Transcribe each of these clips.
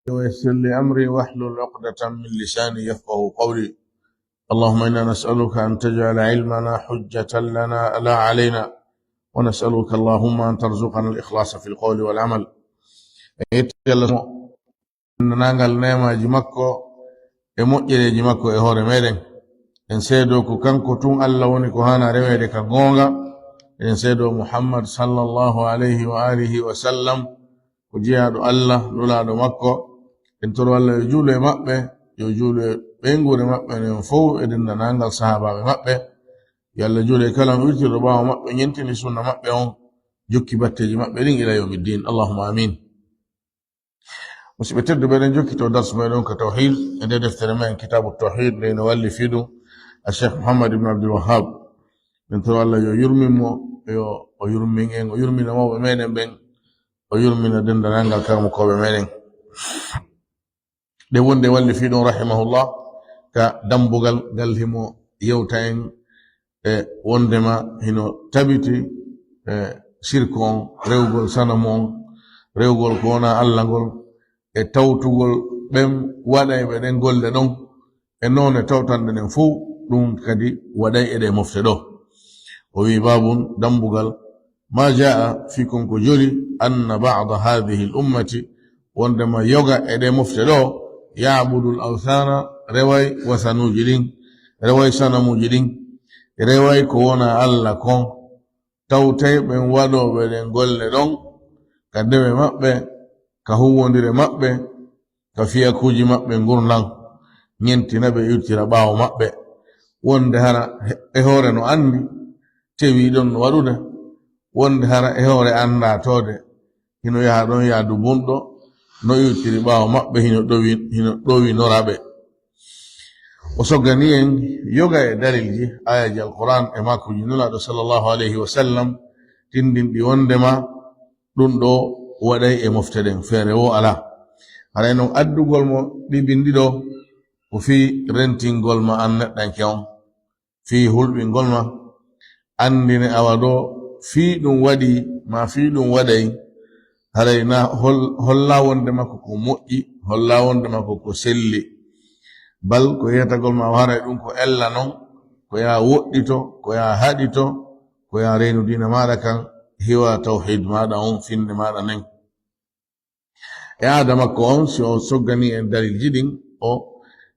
ويسر لي أمري واحلل عقدة من لساني يفقه قولي. اللهم إنا نسألك أن تجعل علمنا حجة لنا لا علينا، ونسألك اللهم أن ترزقنا الإخلاص في القول والعمل. نانغال نيما جمكو موƴƴere jimakko e hoore meɗen. En seedo ko kanko tun Allah woni ko hana rewede ka gonga. En seedo Muhammad sallallahu alayhi wa alihi wa sallam ko jiyaɗo Allah nulaɗo makko. En toro Allah yo juulo e maɓɓe, yo juulo e ɓengure maɓɓe nen fof e dendanangal sahabaɓe maɓɓe. Yo Allah juulo e kala wirtirɗo ɓawo maɓɓe ñentini sunna maɓɓe on, jokki batteji maɓɓe ɗin ila yawmiddin. Allahumma amin. musidɓe tedduɓe eɗen jokkito darsu meɗen ko tawhid e nde deftere men kitabu tawhid nde no walli fiɗum a cheikh Muhammad ibn Abdul Wahhab. en toro Allah yo yurminmo, yo o yurmin en, o yurmina mawɓe meɗen ɓen, o yurmina dendanangal karmo koɓe meɗen. nde wonde walli fiɗum rahimahullah ka dambugal ngal himo yewta en e wondema hino tabiti shirku on, rewgol sanamu on, rewgol ko wona Allah ngol, e tawtugol ɓen waɗay ɓe ɗen golle ɗon e noon e tawtanɗe nen fuu ɗum kadi waɗay eɗe mofte ɗo. o wi babun dambugal ma jaa fi konko joli anna ba'da hadhihi l ummati, wondema yoga eɗe mofte ɗo ya'budu l awthana, reway wasanuji ɗin, reway sanamuji ɗin, reway ko wona Allah kon, tawtay ɓen waɗoɓe ɗen golle ɗon ka dewe maɓɓe, ka huwondire maɓɓe, ka fiyakuji maɓɓe gurnan, ñentina ɓe irtira ɓaawo maɓɓe. wonde hara e hoore no andi tewi ɗon no waɗude, wonde hara e hoore anda tode hino yaha ɗon yaadu bunɗo, no irtiri ɓaawo maɓɓe hino ɗowi noraɓe. o soggani en yoga e dalilji ayaji alquran e makuji nulaɗo sallallahu alayhi wa sallam tindinɗi wondema ɗum ɗo waɗay e mofteɗen, feere wo ala. haray noon addugol mo ɗi bindiɗo ko fi rentingol ma an neɗɗanke on, fi hulɓingol ma, andine awa ɗo fi ɗum waɗi ma fi ɗum waɗay. haray na holla wonde makko ko moƴƴi, holla wonde makko ko selli, bal ko yetagol ma haray ɗum ko ella non, ko ya woɗɗito, ko ya haɗito, ko ya reynu dina maɗa kan, hiwa tawhid maɗa on, finde maɗa nen e aada makko on. si o soggani en dalilji ɗin, o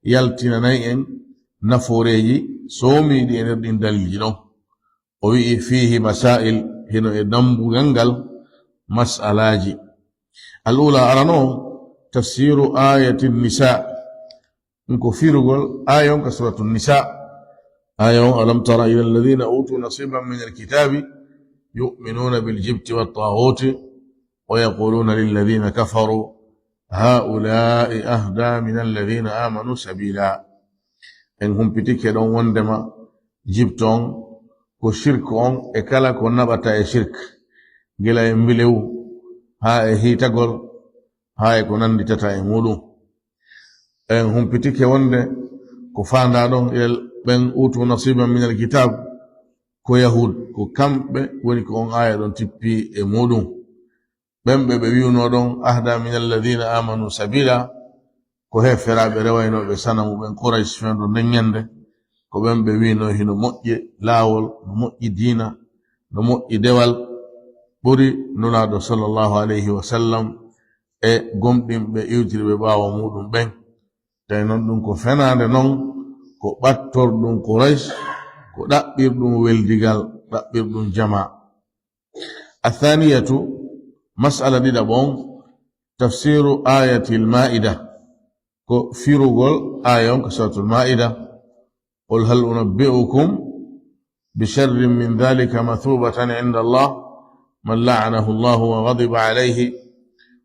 yaltinanay en naforeji soomiɗi e nder ɗin dalilji ɗon. o wi'i fihi masail, hino e dambugal ngal mas'alaji. al'ula arano tafsiru ayati nisa, ko firugol aya on ka suratu nisa. aya on alam tara ila alladhina utu nasiban min alkitabi yu'minuna biljibti wattaguti ويقولون للذين كفروا هؤلاء أهدى من الذين آمنوا سبيلا. en humpitike ɗon wondema jibto on ko shirk on e kala ko naɓata e shirk, gila e mbilew ha e hitagol ha e ko nanditata e muɗum. en humpitike wonde ko fanda ɗon ɓen utu nasiban min alkitab ko yahud, ko kamɓe woni ko on aya ɗon tippi e muɗum. ɓemɓe ɓe wiwno ɗon ahda min alladhina amanu sabila, ko heferaɓe rewaynoɓe sanamu ɓen Quraysh fendo nden ñande, ko ɓemɓe wino hino moƴƴi laawol, no moƴƴi diina, no moƴƴi dewal, ɓuri nulaɗo sallallahu alayhi wa sallam e gomɗinɓe iwtirɓe ɓaawo muɗum ɓen. tawi noon ɗum ko fenande noon ko ɓattorɗum Quraysh, ko ɗaɓɓirɗum weldigal, ɗaɓɓirɗum jama. athaniyatu mas'ala ɗiɗa ɓon tafsiru ayati lmaida, ko firugol aya on ko suratul maida. qul hal unabbi'ukum bisharrin min dhalika mathubatan inda Allah man la'anahu Allah wa ghadiba alayhi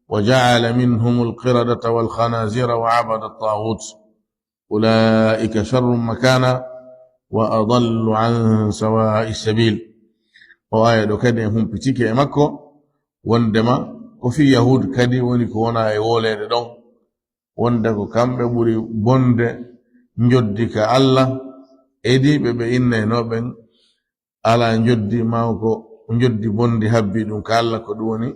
wa ja'ala minhum alqiradata wal khanazira wa 'abada at-taghut ulaika sharrun makana wa adallu 'an sawa'i sabil. o aya ɗo kadi en humpitike e makko wondema ko fi yahud kadi woni ko wona e wolede ɗon, wonde ko kamɓe ɓuri bonde joddi ka Allah, edi ɓe innaynoɓen ala joddi ma ko joddi bondi habbi ɗum ka Allah, ko ɗum woni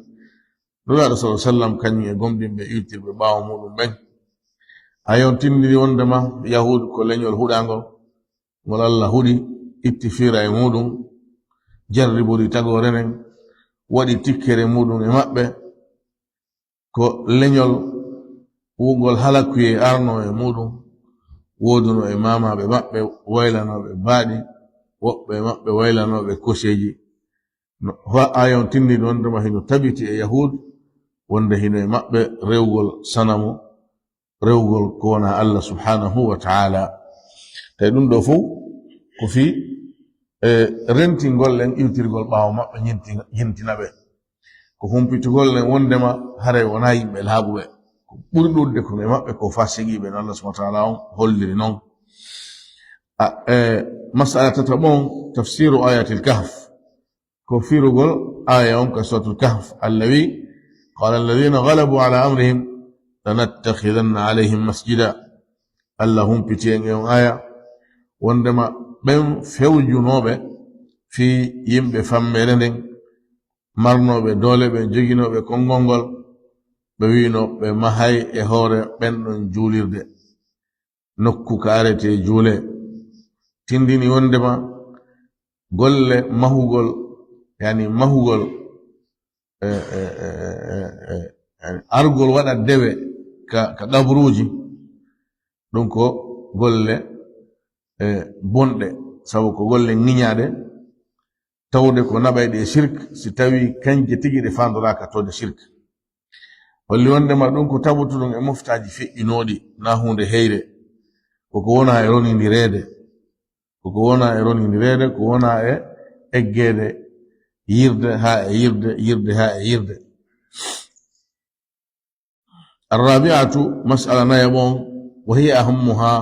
nula sallallahu alaihi wasallam kanyu e gomdimbe yittirbe baawo mudum ben ayon tindiri wondema yahud ko leñol huɗangol ngol Allah huɗi itti fira e muɗum jarriburi tagore nen waɗi tikkere muɗum e maɓɓe ko leñol wugol halakuye arno e muɗum woduno e mamaɓe maɓɓe waylanoɓe baaɗi woɓɓe maɓɓe waylanoɓe koseji ayon tindiri wondema hino tabiti e yahud wonde hino e maɓɓe rewgol sanamu rewgol ko wona Allah subhanahu wa ta'ala tay ɗum ɗo fof ko fi rentingol len iwtirgol ɓaawo maɓɓe yintinaɓe ko humpitugol len wondema haray wona yimɓe laaɓuɓe ko ɓuri ɗuɗde ko e maɓɓe ko fasigiɓe no Allah subhanahu wa ta'ala on holliri noon masala tata ɓon tafsiru ayatil kahf ko firugol aya on ka suratul kahf allawi qala alladhina ghalabu ala amrihim lanattakhidanna alayhim masjida Allah humpiti en on aya wondema ɓen fewjunoɓe fi yimɓe fammere nden marnoɓe doole ɓe joginoɓe konngol ngol ɓe wino ɓe mahay e hoore ɓenɗon juulirde nokku ka arete juule tindini wondema golle mahugol yani mahugol argol waɗa dewe ka ɗabruji ɗum ko golle bonɗe sabu ko golle ŋiñaɗe tawde ko naɓayɗe e shirk si tawi kanje tigi ɗe fandoraka tode shirk holli wondema ɗum ko tabutuɗum e moftaji feƴƴinoɗi na hunde heyre koko wona e ronindirede koko wona e ronindirede ko wona e eggede yirde ha e yirde ha e yirde arrabi'atu mas'ala nayabon wa hiya ahammuha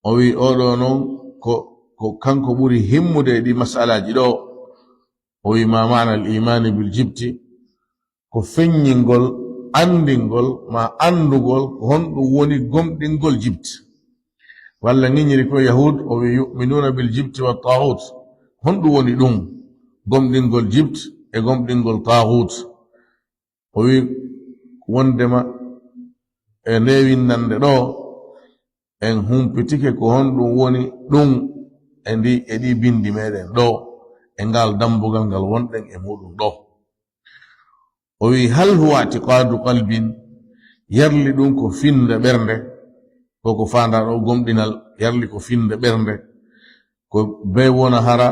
o wi oɗo noon ko kanko ɓuri himmude ɗi masalaji ɗo o wi ma mana al imani bil jibti ko feññingol andingol ma andugol ko honɗum woni gomɗingol jibt walla ŋiñiri ko yahud o wi yuminuna bil jibti wa taghut honɗum woni ɗum gomɗingol jibt e gomɗingol taghut o wi wondema e nde windande ɗo en humpitike ko honɗum woni ɗum e ɗi bindi meɗen ɗo e ngal dambugal ngal wonɗen e muɗum ɗo o wi hal huwa atiqadu qalbin yarli ɗum ko finde ɓernde koko fanda ɗo gomɗinal yarli ko finde ɓernde ko be wona hara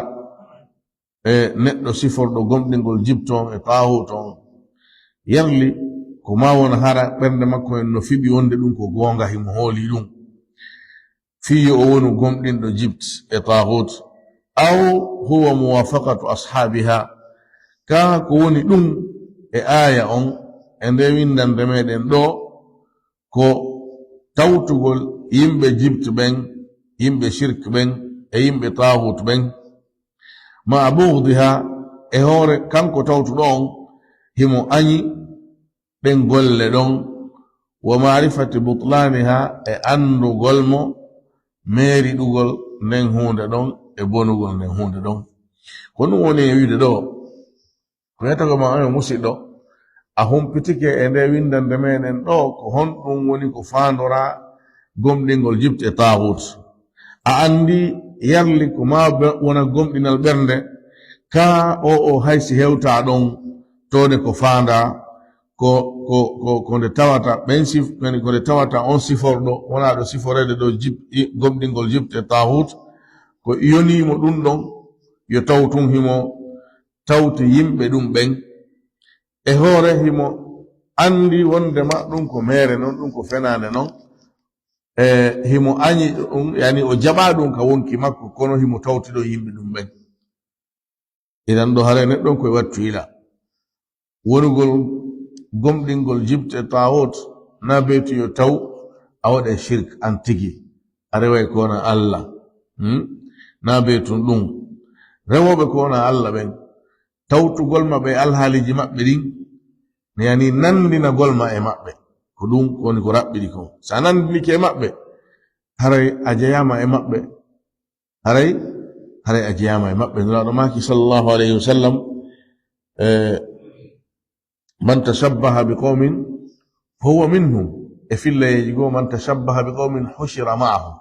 e neɗɗo siforɗo gomɗingol jibton e tahuton yarli ko ma wona hara ɓernde makko en no fiɓi wonde ɗum ko gonga himo hooli ɗum fiyo o wonu gomɗinɗo jibt e taghut aw huwa muwafaqatu ashabiha ka ko woni ɗum e aya on e nde windande meɗen ɗo ko tawtugol yimɓe jibt ɓen yimɓe shirk ɓen e yimɓe taghut ɓen ma bughdiha e hoore kanko tawtuɗo on himo añi ɗen golle ɗon wa marifati butlaniha e andugol mo meeri ɗugol nden hunde ɗon e bonugol nden hunde ɗon ko ɗum woni e wiide ɗo ko yetago ma on e musidɗo a humpitike e nde windande meɗen ɗo ko honɗum woni ko fandora gomɗingol jibt e taghut a andi yarli ko ma wona gomɗinal ɓernde ka o haysi hewta ɗon tode ko fanda ko nde tawata ɓen ko nde tawata on siforɗo wona ɗo siforede ɗo gomɗingol jibt e taghut ko yonimo ɗum ɗon yo tawtun himo tawti yimɓe ɗum ɓen e hoore himo andi wondema ɗum ko mere noon ɗum ko fenande noon e himo añi ɗum yani o jaɓa ɗum ka wonki makko kono himo tawtiɗo yimɓe ɗum ɓen idan ɗo hare neɗɗon koye wattu ila wonugol gomɗingol jibt e taghut na beyti yo taw a waɗa shirk an tigi a reway ko wona Allah na beytun ɗum rewoɓe ko wona Allah ɓen tawtugol maɓɓe alhaaliji maɓɓe ɗin yani nandinagol ma e maɓɓe ko ɗum woni ko raɓɓiɗi ko sa nandinike e maɓɓe haray a jeyama e maɓɓe haray a jeyama e maɓɓe nuraɗo maki sallallahu alayhi wa sallam man tashabbaha biqawmin fahuwa minhum e filla yeji go man tashabbaha biqawmin hushira ma'ahum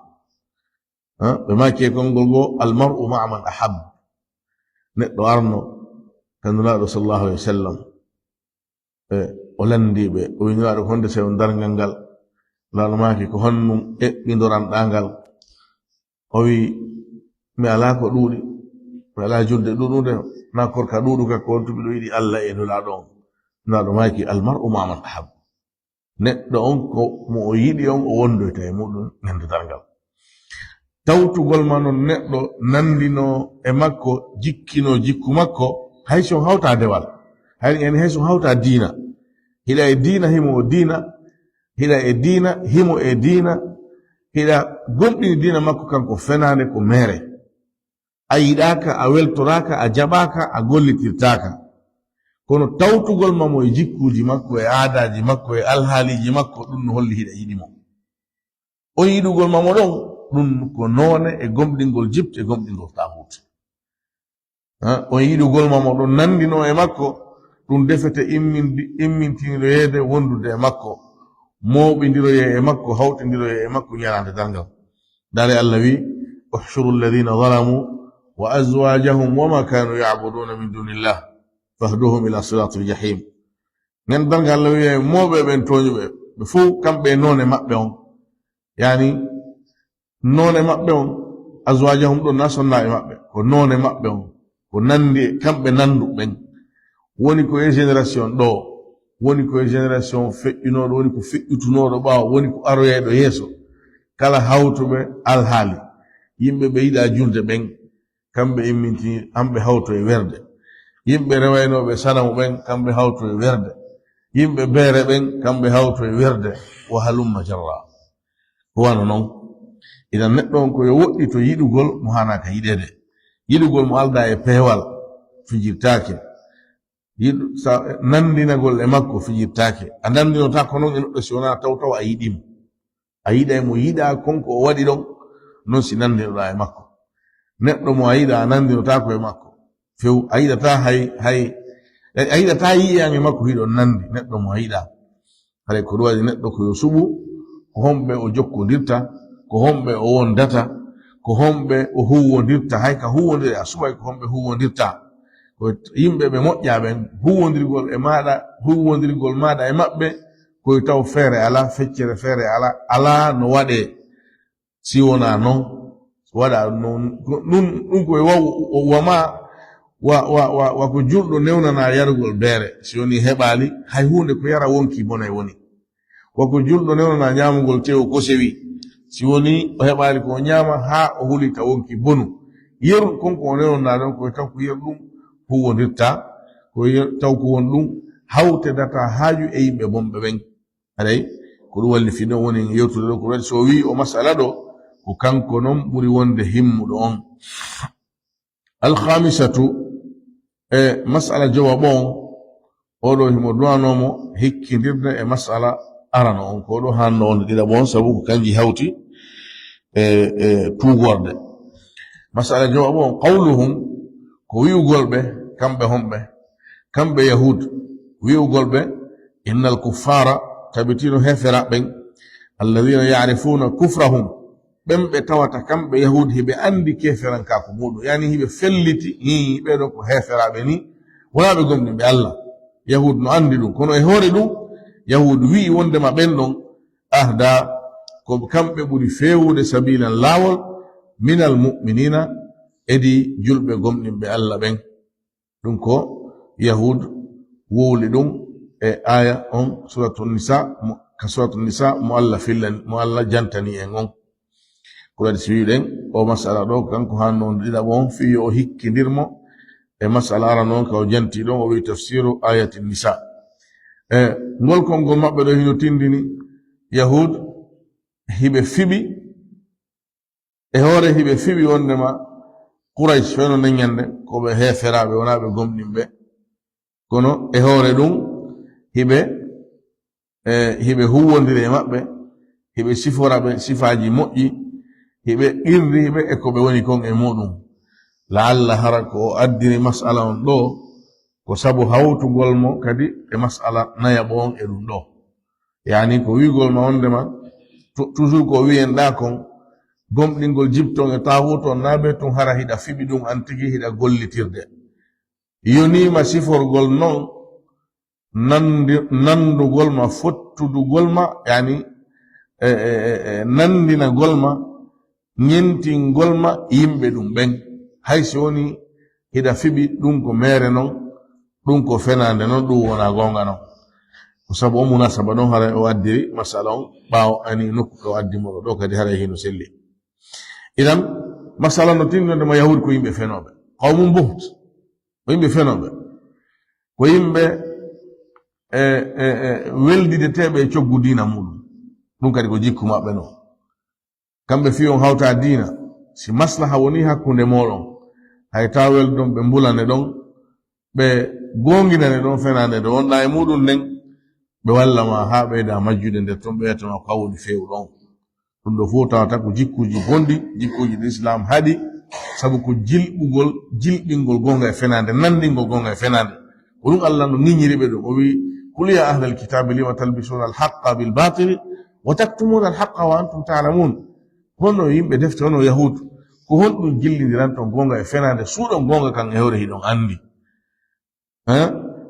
ɓe maki kongol go almar'u ma'a man ahab neɗɗo arno kanulaɗo sallallahu alaihi wasallam o landiɓe o winiraɗo honde sewo dargal ngal laalo maki ko honnum eɓɓidoranɗangal o wi mi ala ko ɗuuɗi mi ala julde ɗuɗude na korka ɗuɗu ka ko wontuɓe ɗo yiɗi Allah e nulaɗo on nulaɗo maki almar'u ma'a man ahab neɗɗo on ko mo o yiɗi on o wondoyta e muɗum ñande dargal tawtugol ma non neɗɗo nandino e makko jikkino jikku makko hay so hawta dewal hay so hawta diina hiɗa e diina himo o diina hiɗa e diina himo e diina hiɗa gomɗini diina makko kanko fenande ko mere a yiɗaka a weltoraka a jaɓaka a gollitirtaka kono tawtugol mamo e jikkuji makko e aadaji makko e alhaaliji makko ɗum no holli hiɗa yiɗimo o yiɗugol mamo ɗon ɗum ko noone e gomɗingol jibte e gomɗingol tahut on yiɗugol mamo ɗon nandino e makko ɗum defete immintiniroyede wondude e makko moɓidiroye e makko hawtidiroye e makko ñalande dargal dare Allah wi uhshuru alladhina zalamu wa azwajahum wama kanu ya'buduna min dunillah fahduhum ila siratil jahim ngen dargal Allah wi moɓe ɓen toñuɓe ɓe fuu kamɓe none maɓɓe on yani none maɓɓe on azwajahum ɗon na sonnaɓe maɓɓe ko none maɓɓe on ko nandi kamɓe nandu ɓen woni ko e génération ɗo woni ko e génération feƴƴunoɗo woni ko feƴƴutunoɗo ɓaawo woni ko aroyeɗo yeeso kala hawtuɓe alhaali yimɓe ɓe yiɗa julde ɓen kamɓe immintini hamɓe hawto e werde yimɓe rewaynoɓe sanamu ɓen kamɓe hawto e werde yimɓe beere ɓen kamɓe hawto e werde wa halumma jarra ko wana noon idan neɗɗo on koyo woɗɗi to yiɗugol mo hanaka yiɗede yiɗugol mo alda e peewal fijirtake nandinagol e makko fijirtake a nandinota ko noon e neɗɗo si wona taw a yiɗimo a yiɗa mo yiɗa konko o waɗi ɗon non si nandinoɗa e makko neɗɗo mo a yiɗa a nandinotako e makko few a yiɗata a yiɗata yiyan e makko hiɗon nandi neɗɗo mo a yiɗa haɗa ko ɗum waɗi neɗɗo koyo suɓu ko homɓe o jokkodirta ko homɓe o wondata ko homɓe o huwodirta hay ka huwodire a suɓay ko homɓe huwodirta ko yimɓe ɓe moƴƴa ɓen huwodirgol maɗa e maɓɓe koye taw feere ala feccere feere ala no waɗe si wona noon waɗa noon ɗum koye wama wako julɗo newnana yarugol beere si woni heɓali hay hunde ko yara wonki bonay woni wako julɗo newnana ñamugol tew ko sewi si woni o heɓali ko ñama ha o hulita wonki bonu yeru konko o newnana ɗon koye taw ko yeru ɗum huwodirta koye taw ko won ɗum hawtedata haaju e yimɓe bonɓe ɓen aɗay ko ɗum walli fi ɗon woni yewtude ɗo ko waɗi so wi o masala ɗo ko kanko noon ɓuri wonde himmuɗo on alkhamisatu e masala jowaɓon oɗo himo duwanomo hikkidirde e masala arano on ko ɗo hanno on ɗiɗa bon sabu ko kanji hawti e tugorde masala jowaɓon qawluhum ko wi'ugolɓe kamɓe homɓe kamɓe yahud wi'ugolɓe innal kuffara tabitino heferaɓen alladhina ya'rifuna kufrahum ɓen ɓe tawata kamɓe yahud hiɓe andi keferankaako muɗum yani hiɓe felliti ɓeɗo ko heferaɓe ni wona ɓe gomɗinɓe Allah yahud no andi ɗum kono e hoore ɗum yahud wi'i wondema ɓen ɗon ahda ko kamɓe ɓuri fewude sabilan laawol minal mu'minina edi julɓe gomɗinɓe Allah ɓen ɗum ko yahud wowli ɗum e aya on suratul nisa mo Allah jantani en on ko waɗi si wiɗen o masala ɗo kanko hanno on ɗiɗaɓo on fiyo o hikkidirmo e masala ara noon ka o janti ɗon o wi tafsiru ayati nisa ngol konngol maɓɓe ɗo hino tindini yahud hiɓe fiɓi e hoore hiɓe fiɓi wondema Quraysh feno neññande ko ɓe heferaɓe wona ɓe gomɗinɓe kono e hoore ɗum hiɓe huwodiri e maɓɓe hiɓe siforaɓe sifaji moƴƴi hiɓe irdiɓe e ko ɓe woni kon e muɗum laalla hara ko o addiri masala on ɗo ko sabu hawtugol mo kadi e mas'ala nayabon e ɗum ɗo yani ko wigol ma wondema toujours ko wiyen ɗa kon gomɗingol jipton e tahuto naɓe tun hara hiɗa fiɓi ɗum an tigi hiɗa gollitirde yonima siforgol non nandugol ma fottudugol ma yani nandinagol ma ñentingol ma yimɓe ɗum ɓen haysi woni hiɗa fiɓi ɗum ko mere non ɗum ko fenande non ɗum wona gonga non ko sabu o munasaba ɗon hara o addiri masala on ɓawo ani nokku ko addimoɗo ɗo kadi hara hino selli idan masala no tinnodema yahudi ko yimɓe fenoɓe qawmum buht ko yimɓe fenoɓe ko yimɓe weldideteɓe e coggu dina muɗum ɗum kadi ko jikku maɓɓe no kamɓe fi on hawta dina si maslaha woni hakkunde moɗon hay ta weldon ɓe mbulane ɗon ɓe gonginane ɗon fenande ɗo wonɗa e muɗum nden ɓe wallama ha ɓeyda majjude nder ton ɓe wiyatama kawoni fewu ɗon ɗum ɗo fof tawata ko jikkuji bondi jikkuji ɗi islam haɗi sabu ko jilɓingol gonga e fenande nandingol gonga e fenande ko ɗum allah no ŋiñiriɓe ɗum o wi qul ya ahla alkitabi lima talbisuna alhaqa bilbatili wa taktumuna alhaqa wa antum talamun honno yimɓe defte hono yahud ko honɗum jillidiran ton gonga e fenande suuɗon gonga kan e hewre hiɗon andi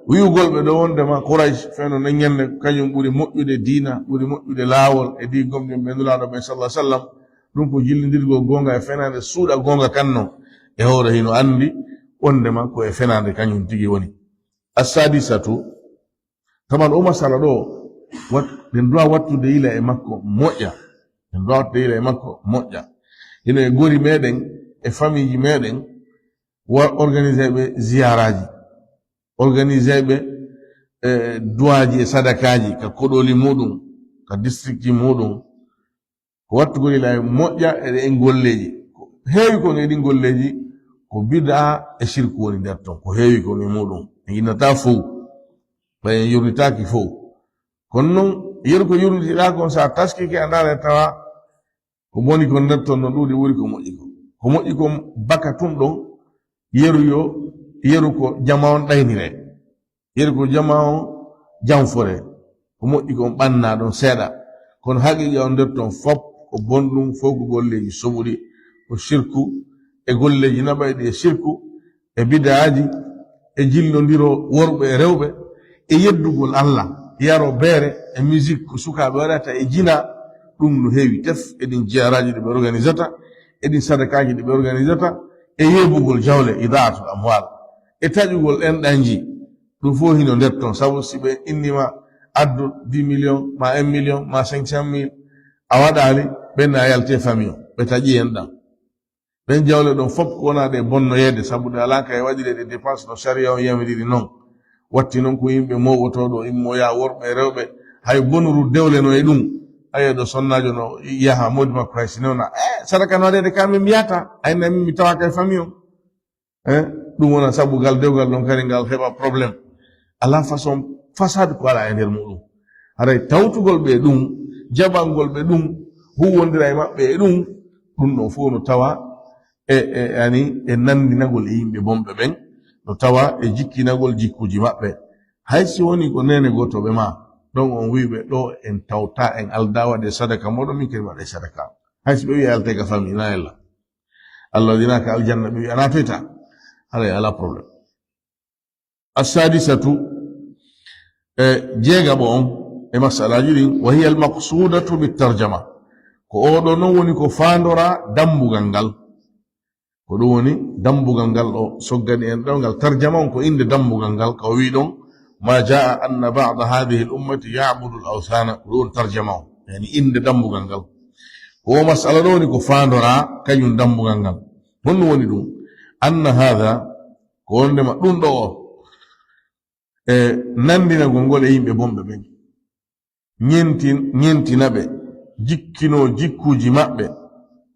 wiyugolɓe ɗo wondema Quraysh feno nen ñande kañum ɓuri moƴƴude diina ɓuri moƴƴude laawol e di gomɗin ɓe nulaɗo ɓe sallah sallam ɗum ko jillidirgol gonga e fenande suuɗa gonga kanno e hewre hino andi wondema ko e fenande kañum tigi woni assadisatu taman o masala ɗo ɗen dowa wattude yila e makko moƴƴa ɗen dowa wattude yila e makko moƴƴa hino e gori meɗen e famille ji meɗen organisé ɓe ziyaraji organisé ɓe duwaji e sadakaji ka koɗoli muɗum ka district ji muɗum ko wattugol ila e moƴƴa eɗe en golleji heewi kon e ɗin golleji ko bida e shirku woni nder ton ko heewi kon e muɗum en yinnata fof ɓayen yurnitaki fof kono noon yeru ko yurnitiɗa kon sa taskike a ndara e tawa ko boni kon nder ton no ɗuuɗi ɓuri ko moƴƴi kon ko moƴƴi kon baka tum ɗon yeru ko jama on ɗaynire yeru ko jama on janfore ko moƴƴi kon ɓanna ɗon seeɗa kono haqiqa on nder ton fop ko bonɗum fof ko golleji soɓuɗi ko shirku e golleji naɓayɗi e shirku e bidaaji e jillodiro worɓe e rewɓe e yeddugol allah yaro beere e musique ko sukaɓe waɗata e jina ɗum no heewi tef eɗin jiyaraji ɗi ɓe organisata eɗin sadakaji ɗi ɓe organisata e yeɓugol jawle idaatul amwal e taƴugol ɗenɗanji ɗum fof hino nder ton sabu si ɓe innima addu 10 millions ma 1 million ma 500 000 a waɗali ɓenna a yalte famille o ɓe taƴi en ɗam ɓen jawle ɗon fof ko wona ɗe bonnoyede sabu ɗe alaka e waɗire ɗe dépense no sharia on yamiriri noon watti noon ko yimɓe mowotoɗo immoya worɓe e rewɓe hay bonuru dewle no e ɗum ayeɗo sonnajo no yaha modi makko hay sinewna sadaka no waɗede ka min mi yiyata ayna min mi tawaka e famille on ɗum wona sabu ngal dewgal ɗon kadi ngal heɓa probléme ala façon fasade ko ala e nder muɗum haray tawtugol ɓe ɗum jaɓangol ɓe ɗum huwodira e maɓɓe e ɗum ɗon fof no tawa ani e nandinagol e yimɓe bonɓe ɓen no tawa e jikkinagol jikkuji maɓɓe hay si woni ko nene gotoɓe ma ɗon on wiɓe ɗo en tawta en alda waɗe sadaka moɗon min kadi waɗe sadaka hay si ɓe wi alte ka famille na ella allah dinaka aljanna ɓe wi ana toyta haray ala probléme assadisatu jeegaɓo on e masalaji ɗin wa hiya almaqsudatu bitarjama ko oɗo noon woni ko fandora dambugal ngal ko ɗum woni dambugal ngal ɗo soggani en ɗo ngal tarjama on ko inde dambugal ngal ka wi ɗon ma jaa anna ba'da hadhihi al ummati ya'budu al awthana ko ɗum tarjama on yani inde dambugal ngal ko masala ɗo woni ko fandora kañum dambugal ngal honno woni ɗum anna hadha ko wondema ɗum ɗo o nandinagol ngol e yimɓe bonɓe ɓen ñentinaɓe jikkino jikkuji maɓɓe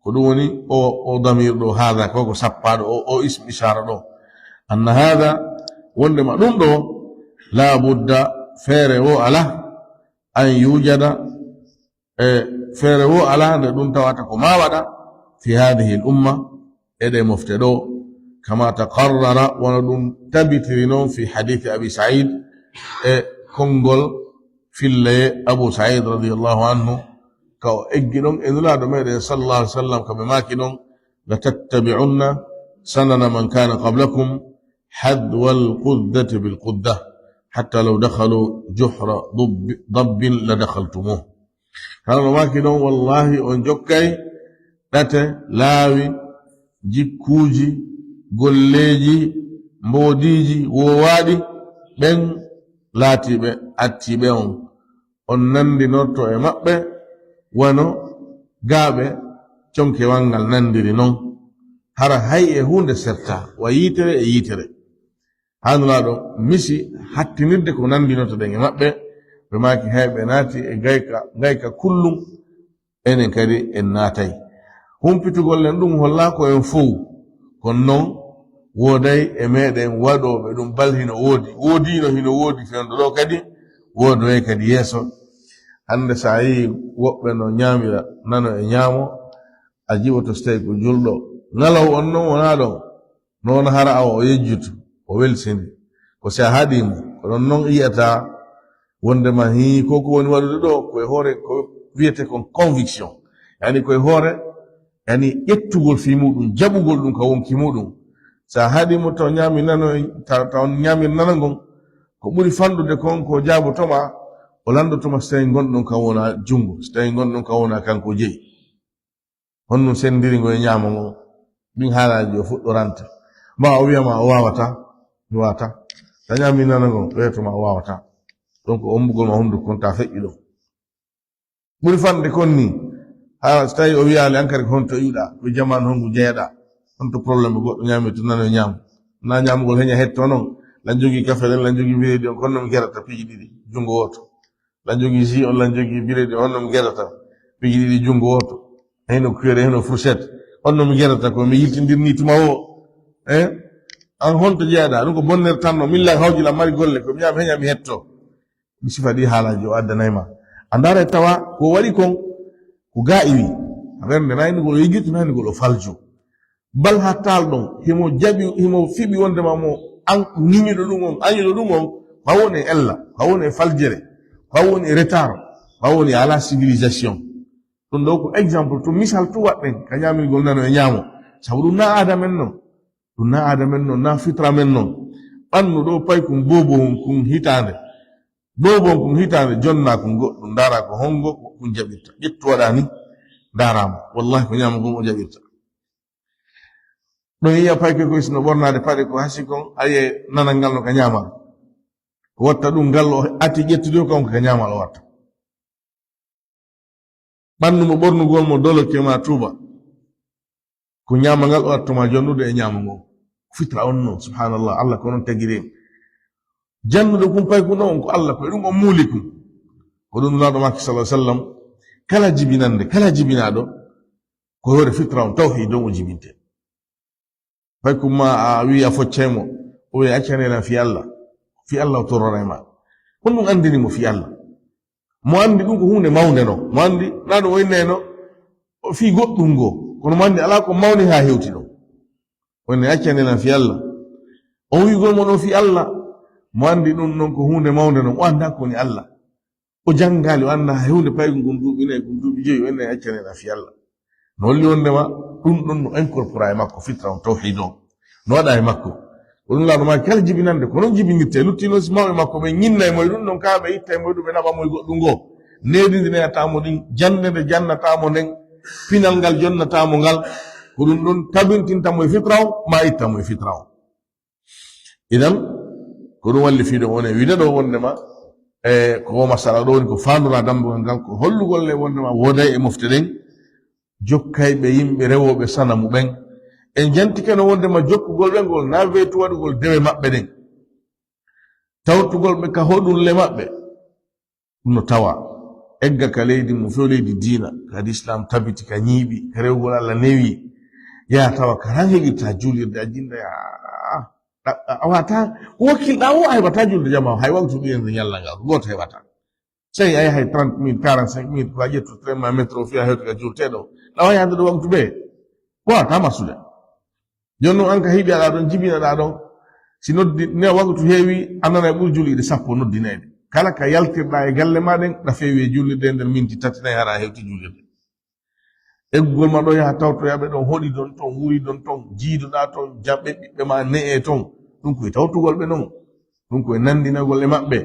ko ɗum woni o damir ɗo haada koko sappaɗo o ism ishara ɗo anna haada wondema ɗum ɗo la budda feere wo ala an yujada feere wo ala nde ɗum tawata ko ma waɗa fi hadihi l umma eɗe mofte ɗo كما تقرر وندون تبترنون في حديث أبي سعيد كونغول في اللي أبو سعيد رضي الله عنه كو إجنون إن لا دمير صلى الله عليه وسلم كبماكنون لتتبعن سنن من كان قبلكم حذو القدة بالقدة حتى لو دخلوا جحر ضب لدخلتموه كانوا ماكنون والله أنجوكي نته لاوي jikkuji golleji mbodiji wowaɗi ɓen laatiɓe attiɓe on nandinotto e maɓɓe wano gaaɓe conke wangal nandiri non hara hay e hunde serta wa yitere e yitere hanulaɗo misi hattinirde ko nandinoto ɗen e maɓɓe ɓe maki hayɓe naati e gayka kullum enen kadi en naatay humpitugol len ɗum holla ko en fow kono noon woday e meɗen waɗoɓe ɗum bal hino woodino hino woodi fendo ɗo kadi wodoye kadi yeeso hande sa yi woɓɓe no ñamira nano e ñaamo a jiwoto so tawi ko julɗo ngalaw on noon wona ɗon noon hara awa o yejjutu o welsini ko si a haɗimo ko ɗon noon yiyata wondema hi koko woni waɗude ɗo koye hoore ko wiyete kon conviction yani koye hoore yani ƴettugol fi muɗum jaɓugol ɗum ka wonki muɗum sa haɗimo taw ñami nano taw ñamir nana ngon ko ɓuri fanɗude kon ko jaabotoma o landotoma so tawi gonɗon kam wona jungo so tawi gonɗon kam wona kanko jeyi honno sendiri ngo e ñama ngon ɗin haalaji o fuɗɗoranta ma o wiyama o wawata mi wawata sa ñami nana ngon wiyatoma o wawata donc ombugol ma hunduko kon ta feƴƴi ɗo ɓuri fanɗde kon ni ha so tawi o wiyali ankari ko honto yiɗa ko jamanu hongu jeeɗa honto probléme goɗɗo ñami to nano ñaam na ñamugol heña hetto noon lan jogui café lan jogui biredi on konno mi gerata piiji ɗiɗi jungo woto lan jogui jus on lan jogui biredi honno mi gerata piiji ɗiɗi jungo woto heno cuére heno fourchette honno mi gerata ko mi yiltidirni tuma o an honto jeeɗa ɗum ko bonnere tanno milla hawji la mari golle ko mi ñami heña mi hetto mi sifa ɗi haalaji o addanayma andara tawa ko waɗi kon ko ga'iwi rende naynugol yejjutu naynugol o faljo bal ha tal ɗon himo jaɓi himo fiɓi wondema mo an niñiɗo ɗum on añiɗo ɗum on ha woni e ella ha woni e faljere ha woni e retard ha woni ala civilisation ɗum ɗo ko exemple to misal to waɗɗen ka ñamilgol nano e ñaamo sabu ɗum na aada men noon ɗum na aada men noon na fitra men noon ɓannu ɗo pay kum bobon kum hitande bobon kum hitande jonna kum goɗɗum dara ko hongo kum jaɓirta ƴettu waɗa ni darama wallahi ko ñama kum o jaɓirta ɗon yiya payke koy sino ɓornade paɗe ko hasi kon aye nanal ngal no ka ñamal ko watta ɗum ngal o ati ƴettude kanko ka ñamal o watta ɓandu mo ɓornugol mo dolokema tuuba ko ñama ngal o wattuma jonnude e ñama ngon fitra on noon subhanallah allah ko noon tagirima jannude kum pay ko noon ko allah koye ɗum o muuli kum ko ɗum laɗo makki sallah sallam kala jibinande kala jibinaɗo ko hoore fitra on tawhid on o jibinte fay kuma a wi a foccaymo o wi accanena fi allah o torrorema kon ɗum andinimo fi allah mo andi ɗum ko hunde mawde no mo andi na ɗum wayne no fi goɗɗum ngo kono mo andi ala ko mawni ha hewti ɗo wonne accanena fi allah on wigol mo ɗon fi allah mo andi ɗum ɗon ko hunde mawde no o anda koni allah o jangali o anda ha hunde paygo ngum duuɓi nayi gum duuɓi joyi wonne accanena fi allah no holli wondema ɗum ɗon no incorpora e makko fitra on tawhid on no waɗa e makko ko ɗum laaɗo ma kala jibinande ko noon jibinirte luttino si mawɓe makko ɓe ñinna e moye ɗum ɗon kaɓe itta e moye ɗum ɓe naɓa moye goɗɗum ngoo nedindineatamo ɗin jande nde jannatamo nden pinal ngal jonnatamo ngal ko ɗum ɗon tabintintamo e fitra o ma ittamo e fitra o idan ko ɗum walli fiiɗo woni e wiide ɗo wondema ko wo masala ɗo woni ko fandura dambugal ngal ko hollugol le wondema woday e mofte ɗen jokkayɓe yimɓe rewoɓe sanamu ɓen en jantike no wondema jokkugol ɓe ngol na weetu waɗugol dewe maɓɓe ɗen tawtugol ɓe ka hoɗulle maɓɓe ɗum no tawa egga ka leydi mo few leydi diina kadi islam tabiti ka ñiiɓi ka rewgol allah newi yaa tawa ka ran heɓirta julirde a jinda a wata ko wakkilɗa o a heɓata julde jama hay waktu ɗuyende ñalla ngal ko goto heɓata sey a yahay 30 minutes 45 minutes ko a ƴettu traitement métro fiya hewtuka julteɗo ɗawa yande ɗo waktu ɓe wawata masude jonno anka hibi ala don jibina da don si noddi ne waktu heewi anana bur julide sappo noddinede kala ka yaltirda e galle maden da feewi julide nder minti tatina hara hewti julide eggol ma do ya tawto yabe don hodi don ton wuri don ton jiiduda ton jabbe bibbe ma ne e ton dum ko tawtugol be non dum ko nandinagol e mabbe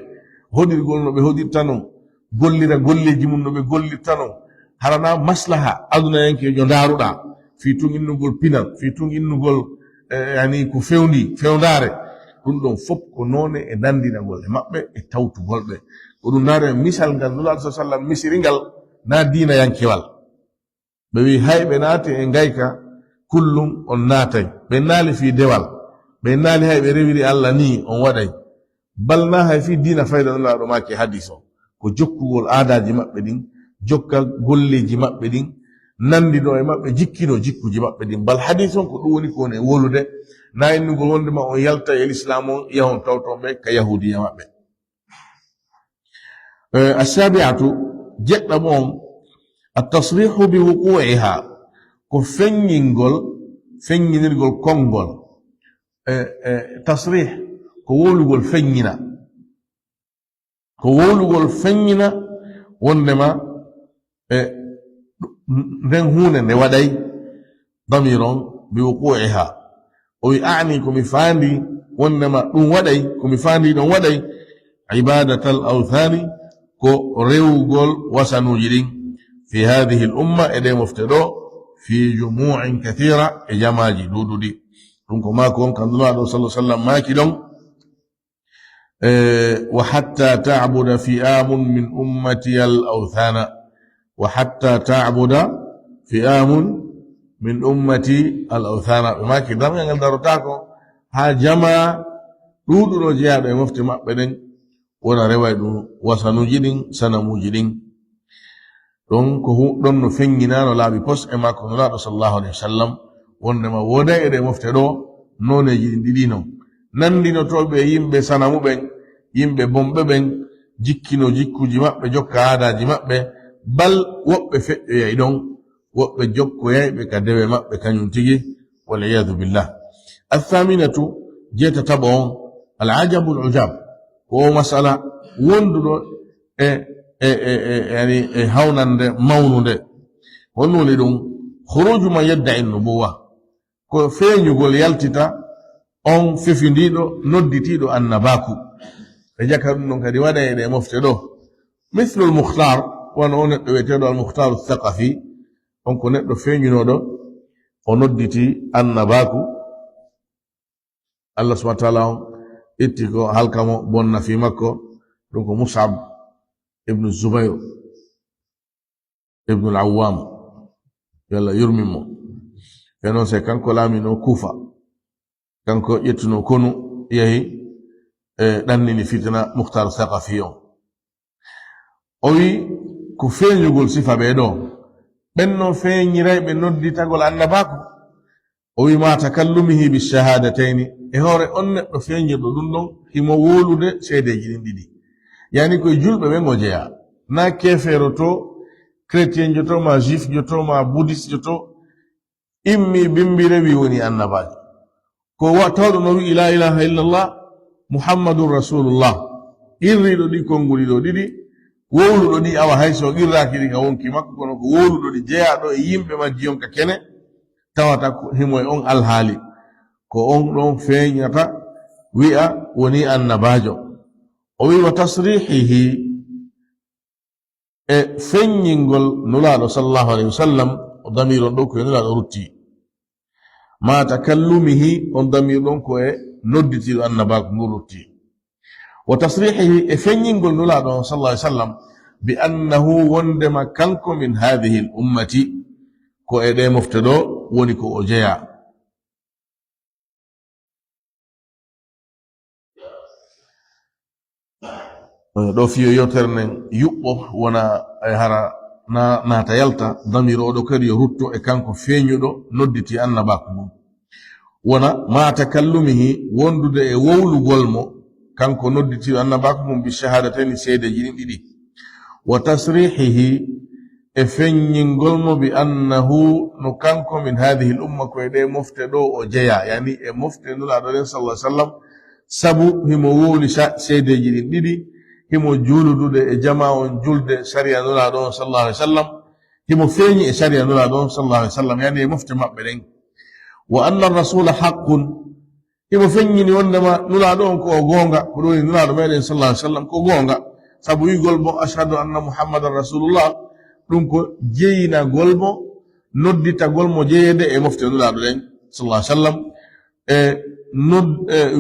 hodirgol no be hodirta non gollira golleji mun no be gollirta non harana maslaha aduna yanke jo daruda fi tun innugol pinal fi tun innugol yani ko fewndare dum don fop ko none e nandinagol e mabbe e tawtugol be ko dum nare misal ngal nula sallallahu misiringal na dina yankewal be wi haybe naate e ngayka kullum on naatay be naali fi dewal be naali haybe rewiri Allah ni on waday balna hay fi dina fayda nula do make hadiso ko jokkugol aadaji mabbe din jokkal golleji mabbe din nandino e mabbe jikkino jikkuji mabbe din bal hadison ko dum woni ko ne wolude na innugol wonde ma on yalta e l'islam on yahon tawtombe ka yahudiya mabbe asabi'atu jedda mon التصريح بوقوعها فنينرغل كونغول تصريح كولغول فنينا وندما رنهون نوداي ضميرون بوقوعها ويعني كمفاندي وندما دون وداي كمفاندي دون وداي عبادة الأوثان كو ريوغول وسنوجرين في هذه الأمة إلى مفتدو في جموع كثيرة إجماجي دودي رنكو ماكم كان الله صلى الله عليه وسلم ماكلهم وحتى تعبد فئام من أمتي الأوثان وحتى تعبد فئام من أمتي الأوثان ماكي دام ينقل دارتاكو ها جمع دودو جيادة مفتي مقبلين ونرويدو وسنجدين سنموجدين don ko don no fenginano laabi pos e makko nulaɗo sallallahu alaihi wasallam wondema woda ede mofte ɗo noneji ɗi ɗiɗi non nandinotoɓe yimɓe sanamu ɓen yimɓe bomɓe ɓen jikkino jikkuji maɓɓe jokka aadaji maɓɓe bal woɓɓe feƴƴoyay ɗon woɓɓe jokkoyayɓe ka dewe maɓɓe kañum tigi waliyadu billah athaminatu jeetataɓo on alajabu alujab ko masala wonduɗo يعني هونande mawnude wonnuli ɗum khuruju man yadda'i nubuwa ko feeñugol yaltita on fefindiɗo nodditiɗo annabaku e jaka ɗum ɗon kadi waɗa eɗe mofte ɗo mithlu almukhtar wano o neɗɗo wiyeteɗo almukhtar athaqafi on ko neɗɗo feeñunoɗo o nodditi annabaku Allah subhanahu wa ta'ala on itti ko halkamo bonna fi makko ɗum ko Mus'ab ابن الزبير ابن العوام يلا يرممو ينو سي كانكو لامينو كوفا كانكو يتنو كونو يهي دانني فتنة مختار ثقافيون owi ko feeñugol sifa ɓe ɗo ɓenno feeñiray ɓe nodditagol annabaku o wi ma takallumihi bishahadataini e hoore on neɗɗo feeñirɗo ɗum ɗon himo wolude seedeji ɗin ɗiɗi yani koye julɓe ɓen o jeya na kefeero to chrétien joto ma juif joto ma bouddhiste joto immi bimbire wi woni annabajo ko tawɗo no wi la ilaha illallah muhammadun rasulullah irriɗo ɗi konguɗi ɗo ɗiɗi wowluɗo ɗi awa hayso irraki ɗi ka wonki makko kono ko wowluɗo ɗi jeyaɗo e yimɓe majji on ka kene tawata himo e on alhaali ko on ɗon feeñata wi'a woni annabajo o wi wa tasrihihi e feññingol nulaaɗo sallallahu alayhi wa sallam o damir on ɗo ko e nulaaɗo rutti ma takallumihi on damir ɗon ko e nodditiɗo annabaako ngu rutti wa tasrihihi e feññingol nulaaɗo sallallahu alayhi wa sallam bi annahu wondema kanko min hadihi l ummati ko e ɗe mofte ɗo woni ko o jeya ɗo fiyo yewtere nden yuɓɓo wona e hara naata yalta damir oɗo kadi yo rutto e kanko feeñuɗo nodditi annabaako mum wona ma takallumihi wondude e wowlugol mo kanko nodditiɗo annabaako mum bi shahadatayni seedeji ɗin ɗiɗi wa tasrihihi فنين بأنه نكانكم من هذه الأمة كويدي مفتدو وجيا يعني مفتدو العدوين صلى الله عليه وسلم سبو همو سيدي جدين ديدي همو جولدو دي جماع جولد شريع العدوين صلى الله عليه وسلم همو فيني شريع العدوين صلى الله عليه وسلم يعني مفتد مقبلين وأن الرسول حق همو فنين وانما نلعدون كو غونغا كدوني نلعدون صلى الله عليه وسلم كو غونغا سبو يقول بو أشهد أن محمد رسول الله ɗum ko jeyinagol mo nodditagol mo jeeyede e moftenulaaɗo ɗen sallallahu alaihi wasallam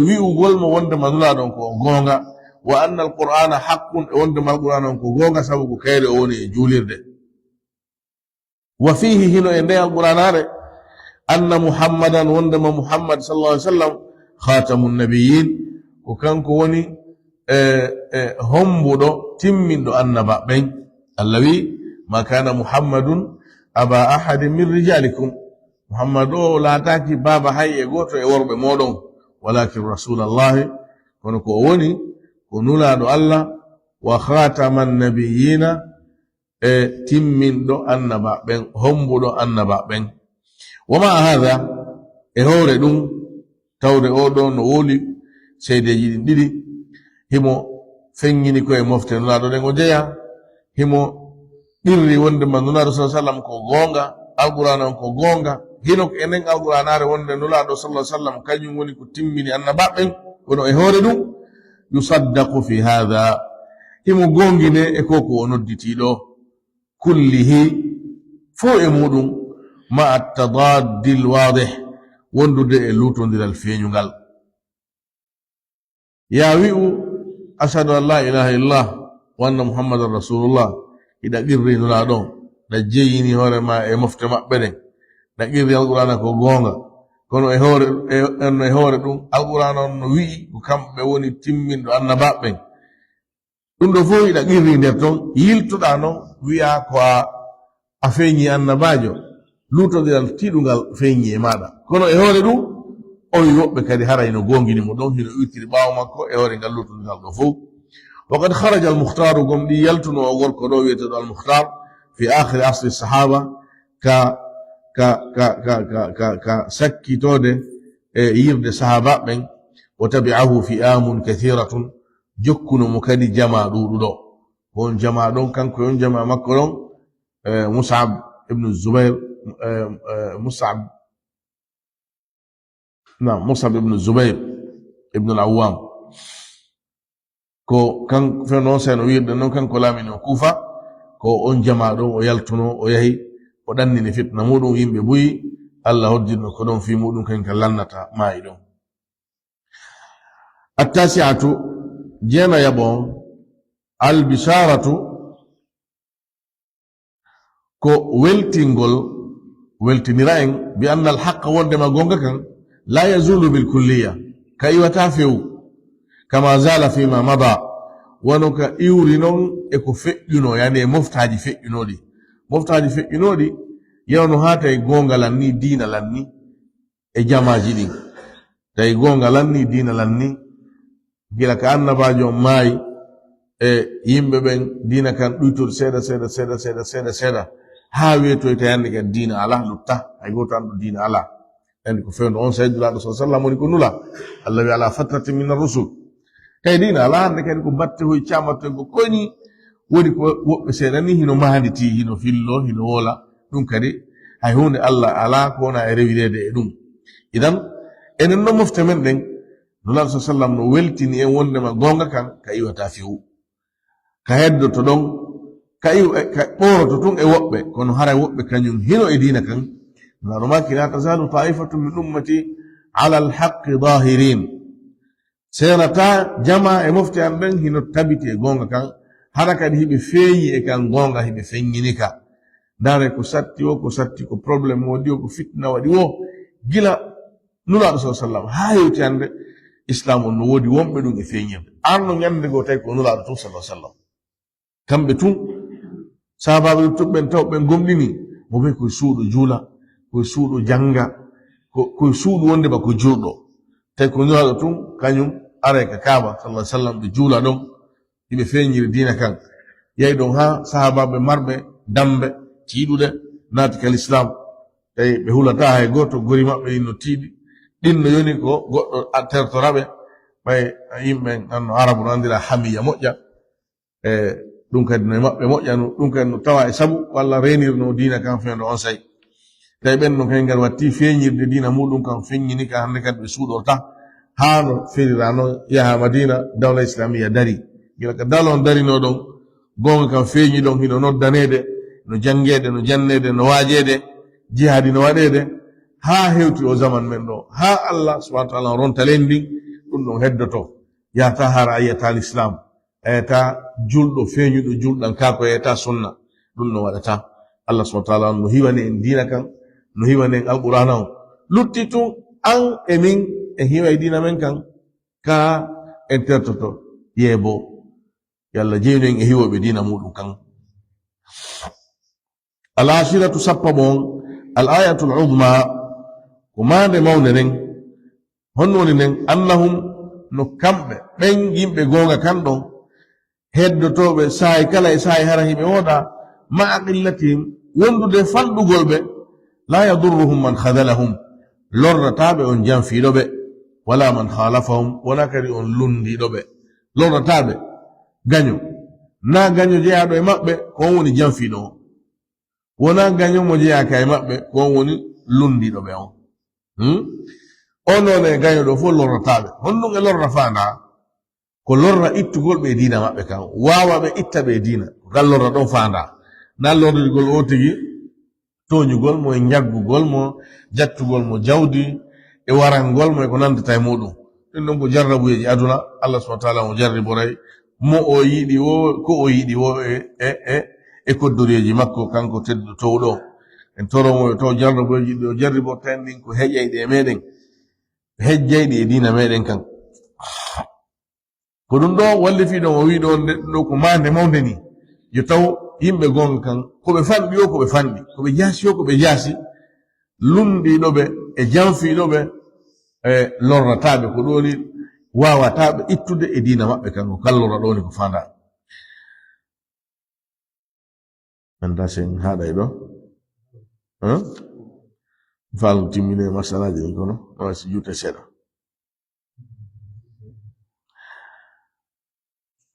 wi'ugol mo wondema nulaaɗon ko goonga wa anna alqur'ana haqqun e wondema alqur'ana on ko goonga sabu ko kayre o woni e juulirde wa fihi hino e nde alqur'anare anna muhammadan wondema muhammad sallallahu alaihi wasallam khatamun nabiyyin ko kanko woni hombuɗo timminɗo annaba ɓen allah wi ما كان محمد أبا أحد من رجالكم محمد لا تاكي بابا هاي يغوتو يورب مودون ولكن رسول الله كونكو وني كنولا دو الله وخاتم النبيين تمن دو النبا بن هم دو النبا بن وما هذا هوري دون توري أودو نولي سيدي جدين ديدي همو فنجيني كوي مفتن لا دو دنگو جيا همو ɗirri wonde nulaɗo sallallahu alaihi wasallam ko gonga alqur'ana on ko gonga hinok enen alqur'anare wonde nulaɗo sallallahu alaihi wasallam kañum woni ko timmini annabaɓen kono e hoore ɗum yusaddaqu fi hadha himo gongine e koko o nodditiɗo kullihi fo e muɗum ma attadaddi alwadih wondude e lutodiral feeñugal ya wi'u ashhadu an la ilaha illallah wa anna muhammadan rasulullah ida qirri nulaɗo da jeyini hoore ma e mofte maɓɓe ɗen da qirri alqur'ana ko gonga kono e hoore ɗum alqur'ana on no wi'i ko kamɓe woni timminɗo annabaɓɓen ɗum ɗo fof ida qirri nder ton yiltoɗa noon wi'a ko a feeñi annabajo lutodiral tiɗugal feeñi e maɗa kono e hoore ɗum o wi woɓɓe kadi haray no gongini mo ɗon hino irtiri ɓaawo makko e hoore ngal lutodiral ɗo fof وقد خرج المختار قم دي يلتن وغور كروية المختار في آخر عصر الصحابة ك ك ك ك ك ك سكي تود يرد صحابة من وتبعه فئام كثيرة جكن مكان جماع دودو هون جماع دون كان كون جماع مكرون مصعب ابن الزبير مصعب ابن الزبير ابن العوام ko kan fe non sen wirde non kan ko lamini o kufa ko on jama ɗo o yaltuno o yahi o ɗannini fitna muɗum yimɓe buyi allah hoddinno ko ɗon fi muɗum kan ka lannata maayi ɗon attasi'atu jeena yabon albisharatu ko weltinira en bi anna alhaqa wondema gonga kan la yazulu bilkulliya ka iwata fewu kama zala fima mada wonoka iwri non e ko feƴƴuno yani e moftaji feƴƴunoɗi yewno ha tawi gonga lanni diina lanni e jamaji ɗin tawi gonga lanni diina lanni gila ka annabajo maayi e yimɓe ɓen diina kan ɗuytol seeɗa ha wiyetoyta yande kan diina ala lutta hay goto andu diina ala andi ko fewno on sayyidulaɗo sa sallam woni ko nula allah wi ala fatrati min ar-rusul kay dina ala hande kadi ko batte hoy camatto ko koyni woni ko woɓɓe seeɗa ni hino mahanditi hino fillo hino wola ɗum kadi hay hunde allah ala ko wona e rewirede e ɗum idan enen no mofte men ɗen nulaɗo sa sallam no weltini en wondema gonga kan ka iwata fewu ka heddoto ɗon ka ɓoroto tun e woɓɓe kono haray woɓɓe kañum hino e dina kan nulaɗo maki la tazalu taifatu min ummati ala alhaqqi dahirin senata jama e mofte am ɓen hino tabiti e gonga kan hara kadi hiɓe feeñi e kan gonga hiɓe feññini ka dare ko satti ko probléme waɗi o ko fitna waɗi o gila nulaɗo sa sallam ha hewti hande islam on no woodi wonɓe ɗum e feeñirde arno ñande go tawi ko nulaɗo tun sa sallam kamɓe tun sahabaɓe tuɓɓen taw ɓen gomɗini mo ɓe koye suuɗo juula koye suuɗo janga koye suuɗo wondema ko julɗo tawi ko nulaɗo tun kañum ara ka kaaba sallah sallam ɓe juula ɗon hiɓe feeñiri diina kan yeyi ɗon ha sahabaɓe marɓe dambe tiiɗude naati kal islam tawi ɓe hulata hay goto gori maɓɓe ɗin no tiiɗi ɗin no yoni ko goɗɗo tertoraɓe ɓay yimɓe anno arabu no andira hamiya moƴƴa ɗum kadi no maɓɓe moƴƴanu ɗum kadi no tawa e sabu walla renirno diina kan fewndo on sayi tawi ɓen no kay ngal watti feeñirde diina muɗum kan feññini ka hande kadi ɓe suuɗorta haa no feerirano yaha madina dawla islamia dari gila ka dawla on darino ɗon gonga kan feeñi ɗon hino noddanede no jangede no jannede no waajede jihadi no waɗede haa hewti o zaman men ɗo haa allah subahana taala on ronta len ndin ɗum ɗon heddoto yahata hara ayiyata al islam ayata julɗo feeñuɗo julɗan kako yeyata sunna ɗum no waɗata allah subahana taala no hiwani en diina kan no hiwani en alqur'ana o lutti tun an e min e hiwa e diina men kan ka en tertoto yeebo yalla jeynu en e hiwoɓe diina muɗum kan al-ashiratu sappa ɓon al-ayatu al-uzma ko mande mawde nden honno woni nden annahum no kamɓe ɓen yimɓe goonga kan ɗon heddotoɓe sahay kala e sahay hara hiɓe woɗa ma aqillatihim wondude fanɗugol ɓe la yadurruhum man khadalahum lorrataɓe on janfiɗoɓe wala man khalafahum wona kadi on lundiɗoɓe lorrataɓe gaño na gaño jeyaɗo e maɓɓe ko on woni janfiɗo o wona gaño mo jeyaka e maɓɓe ko on woni lundiɗoɓe on on noon e gaño ɗo fof lorrataɓe honɗum e lorra fanda ko lorra ittugol ɓe diina maɓɓe kan wawaɓe itta ɓe diina ko kan lorra ɗon fanda na lorrigol o tigi toñugol mo e jaggugol mo jattugol mo jawdi e warangol mo e ko nandata e muɗum ɗum ɗon ko jarrabuyeji aduna allah subahana taala mo jarriboray mo o yiɗi o ko o yiɗi o e koddoriyeji makko kanko teddo towɗo en toromo taw jarrabuyeji ɗi o jarriborten ɗin ko heƴayɗi e meɗen hejjayɗi e diina meɗen kan ko ɗum ɗo wallifiɗon o wiɗo ɗo ko mande mawde ni yo taw yimɓe gonga kan koɓe fanɗi o koɓe fanɗi koɓe jaasi o koɓe jaasi lundiɗoɓe e janfiɗoɓe e lorrataɓe ko ɗoni wawataɓe ittude e diina maɓɓe kan ko kallora ɗoni ko fanda anda sen haɗay ɗo fal timmine masalaji ɗin kono wasi juute seeɗa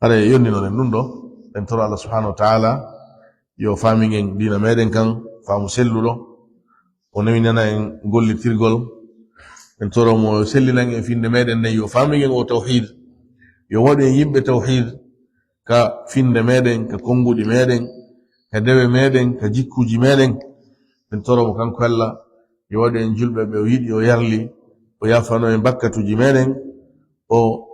aɗa yonninoɗen ɗum ɗo en toro allah subhanahu wa taala yo faamingen diina meɗen kan faamu selluɗo o nawinana en gollitirgol en toromo sellinan en finde meɗen nden yo faamingen o tawhid yo waɗu en yimɓe tawhid ka finde meɗen ka konguɗi meɗen ka dewe meɗen ka jikkuji meɗen en toromo kanko allah yo waɗu en julɓe ɓe o yiɗi o yarli o yafano en bakkatuji meɗen o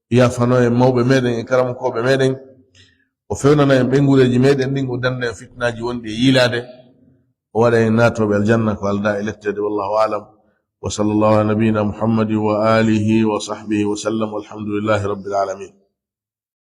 yafano en mawɓe meɗen e karamukoɓe meɗen o fewnana en ɓengureji meɗen ɗin o danda en fitnaji wonɗi e yiilade o waɗa en natoɓe aljanna ko alda e lettede wallahu alam wa sallallahu ala nabiyina muhammadin wa alihi wa sahbihi wa sallam walhamdulillahi rabbil alamin